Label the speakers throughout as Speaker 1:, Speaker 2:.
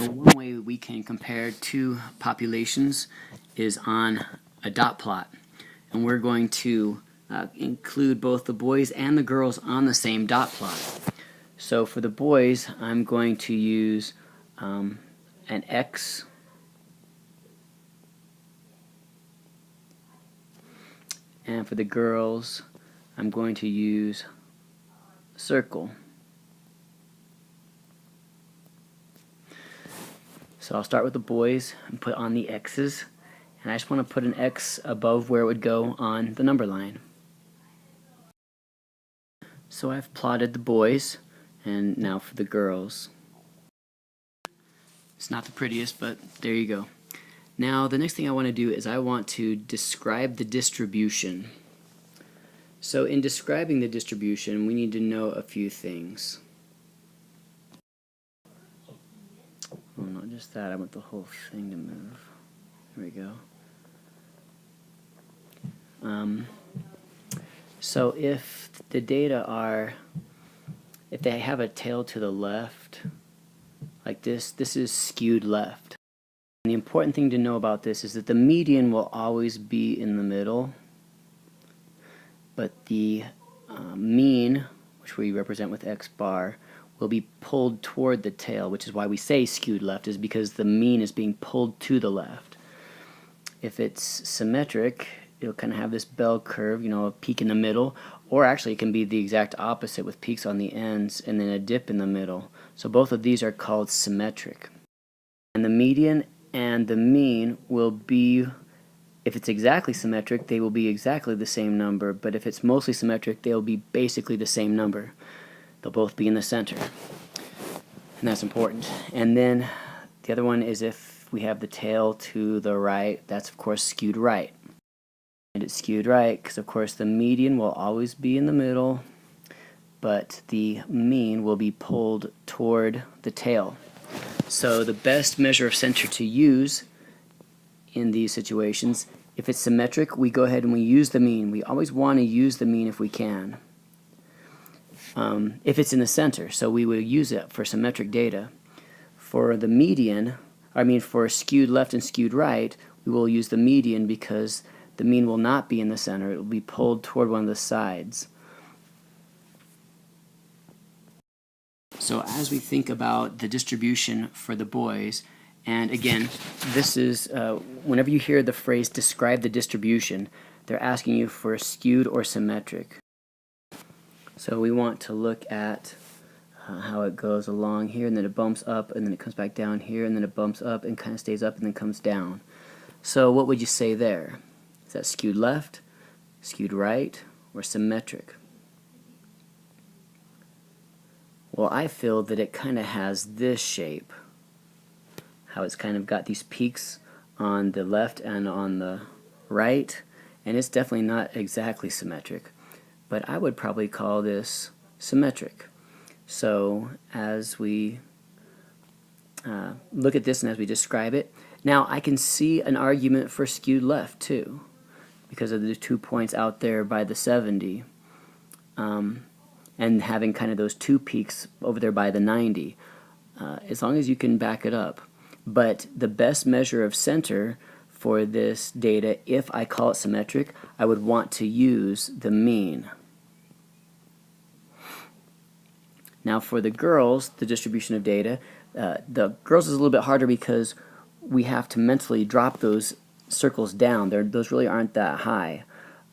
Speaker 1: One way we can compare two populations is on a dot plot, and we're going to include both the boys and the girls on the same dot plot. So for the boys, I'm going to use an X, and for the girls, I'm going to use a circle. So I'll start with the boys and put on the X's, and I just want to put an X above where it would go on the number line. So I've plotted the boys, and now for the girls. It's not the prettiest, but there you go. Now the next thing I want to do is I want to describe the distribution. So in describing the distribution, we need to know a few things. Oh, not just that, I want the whole thing to move. There we go. So if the data are, if they have a tail to the left, like this is skewed left. And the important thing to know about this is that the median will always be in the middle, but the mean, which we represent with X bar, will be pulled toward the tail, which is why we say skewed left, is because the mean is being pulled to the left. If it's symmetric, it'll kind of have this bell curve, you know, a peak in the middle, or actually it can be the exact opposite with peaks on the ends and then a dip in the middle. So both of these are called symmetric. And the median and the mean will be, if it's exactly symmetric, they will be exactly the same number, but if it's mostly symmetric, they'll be basically the same number. They'll both be in the center, and that's important. And then the other one is if we have the tail to the right, that's of course skewed right. And it's skewed right because of course the median will always be in the middle, but the mean will be pulled toward the tail. So the best measure of center to use in these situations, if it's symmetric, we go ahead and we use the mean. We always want to use the mean if we can. If it's in the center, so we will use it for symmetric data. For the median, for skewed left and skewed right, we will use the median because the mean will not be in the center. It will be pulled toward one of the sides. So as we think about the distribution for the boys, and again, this is, whenever you hear the phrase describe the distribution, they're asking you for skewed or symmetric. So we want to look at how it goes along here, and then it bumps up, and then it comes back down here, and then it bumps up and kind of stays up and then comes down. So what would you say there? Is that skewed left, skewed right, or symmetric? Well, I feel that it kind of has this shape, how it's kind of got these peaks on the left and on the right, and it's definitely not exactly symmetric. But I would probably call this symmetric. So as we look at this and as we describe it, now I can see an argument for skewed left too, because of the 2 points out there by the 70, and having kind of those two peaks over there by the 90, as long as you can back it up. But the best measure of center for this data, if I call it symmetric, I would want to use the mean. Now for the girls, the distribution of data, the girls is a little bit harder because we have to mentally drop those circles down. Those really aren't that high.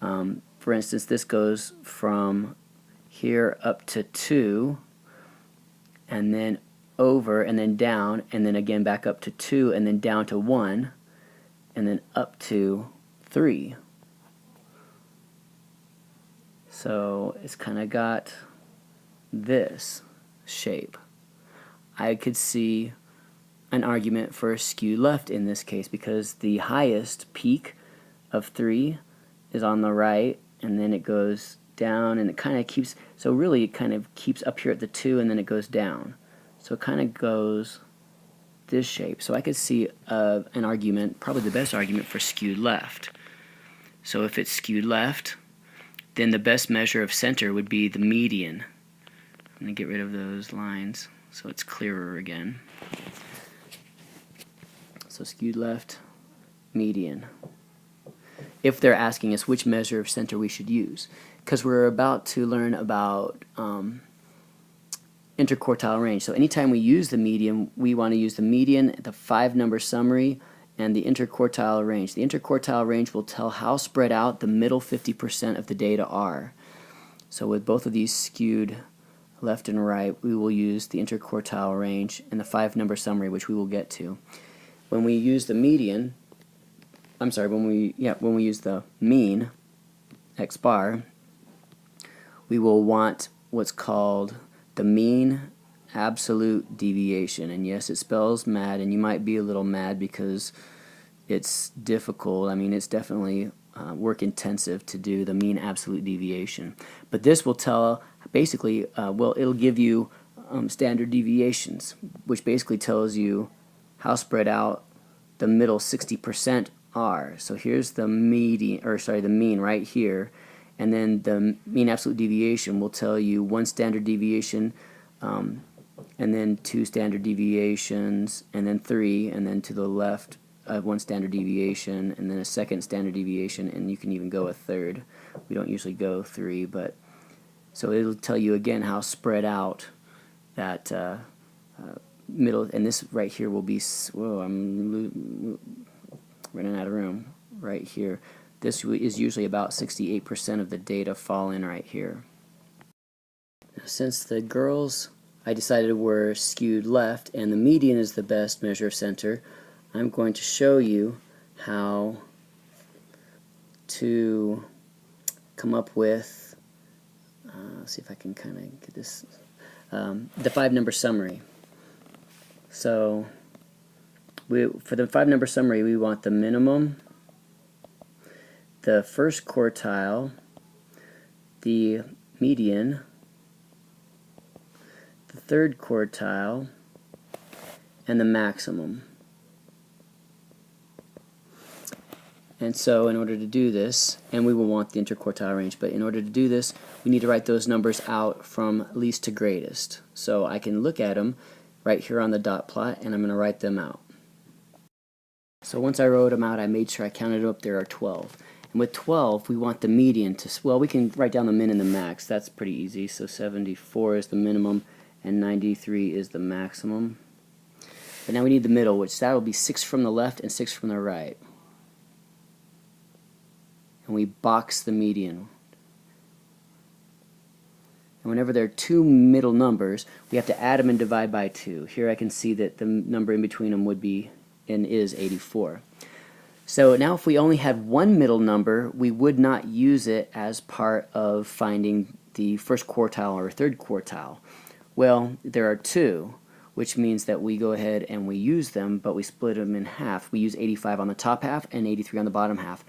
Speaker 1: For instance, this goes from here up to 2, and then over, and then down, and then again back up to 2, and then down to 1, and then up to 3. So it's kind of got this shape. I could see an argument for skew left in this case because the highest peak of 3 is on the right, and then it goes down, and it kind of keeps, so really it kind of keeps up here at the 2, and then it goes down. So it kind of goes this shape. So I could see an argument, probably the best argument, for skewed left. So if it's skewed left, then the best measure of center would be the median. I'm going to get rid of those lines so it's clearer again. So skewed left, median. If they're asking us which measure of center we should use, because we're about to learn about interquartile range. So anytime we use the median, we want to use the median, the 5-number summary, and the interquartile range. The interquartile range will tell how spread out the middle 50% of the data are. So with both of these skewed left and right, we will use the interquartile range and the 5-number summary, which we will get to. When we use the median, when we use the mean, x bar, we will want what's called the mean absolute deviation. And yes, it spells mad, and you might be a little mad because it's difficult. I mean, it's definitely work intensive to do the mean absolute deviation. But this will tell, basically, well, it'll give you standard deviations, which basically tells you how spread out the middle 60% are. So here's the median, or sorry, the mean right here, and then the mean absolute deviation will tell you one standard deviation, and then 2 standard deviations, and then 3, and then to the left 1 standard deviation, and then a second standard deviation, and you can even go a third. We don't usually go 3, but so it'll tell you again how spread out that middle, and this right here will be, whoa, I'm running out of room right here. This is usually about 68% of the data fall in right here. Now, since the girls I decided were skewed left and the median is the best measure of center, I'm going to show you how to come up with, let's see if I can kind of get this, the 5-number summary. So for the 5-number summary, we want the minimum, the first quartile, the median, the third quartile, and the maximum. And so in order to do this, and we will want the interquartile range, but in order to do this, we need to write those numbers out from least to greatest. So I can look at them right here on the dot plot, and I'm going to write them out. So once I wrote them out, I made sure I counted up. There are 12. And with 12, we want the median to, well, we can write down the min and the max. That's pretty easy. So 74 is the minimum, and 93 is the maximum. But now we need the middle, which that will be 6 from the left and 6 from the right. And we box the median. And whenever there are 2 middle numbers, we have to add them and divide by 2. Here I can see that the number in between them would be and is 84. So now if we only had 1 middle number, we would not use it as part of finding the first quartile or third quartile. Well, there are 2, which means that we go ahead and we use them, but we split them in half. We use 85 on the top half and 83 on the bottom half.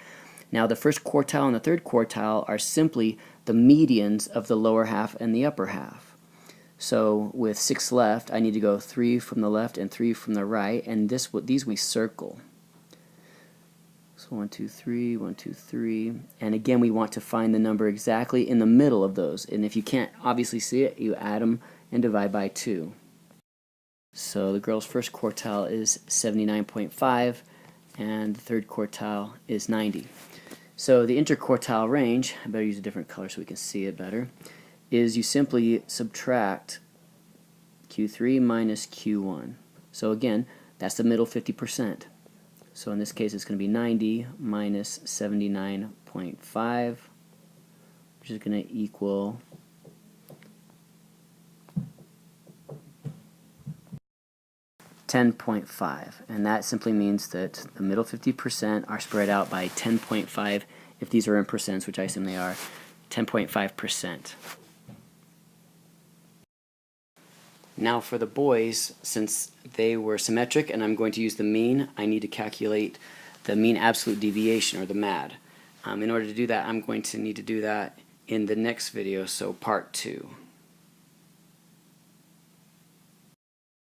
Speaker 1: Now the first quartile and the third quartile are simply the medians of the lower half and the upper half. So with 6 left, I need to go 3 from the left and 3 from the right, and these we circle. So 1, 2, 3, 1, 2, 3, and again we want to find the number exactly in the middle of those, and if you can't obviously see it, you add them and divide by 2. So the girl's first quartile is 79.5, and the third quartile is 90. So the interquartile range, I better use a different color so we can see it better, is you simply subtract Q3 minus Q1. So again, that's the middle 50%. So in this case it's going to be 90 minus 79.5, which is going to equal 10.5, and that simply means that the middle 50% are spread out by 10.5, if these are in percents, which I assume they are, 10.5%. Now for the boys, since they were symmetric and I'm going to use the mean, I need to calculate the mean absolute deviation, or the MAD. In order to do that, I'm going to need to do that in the next video, so part 2.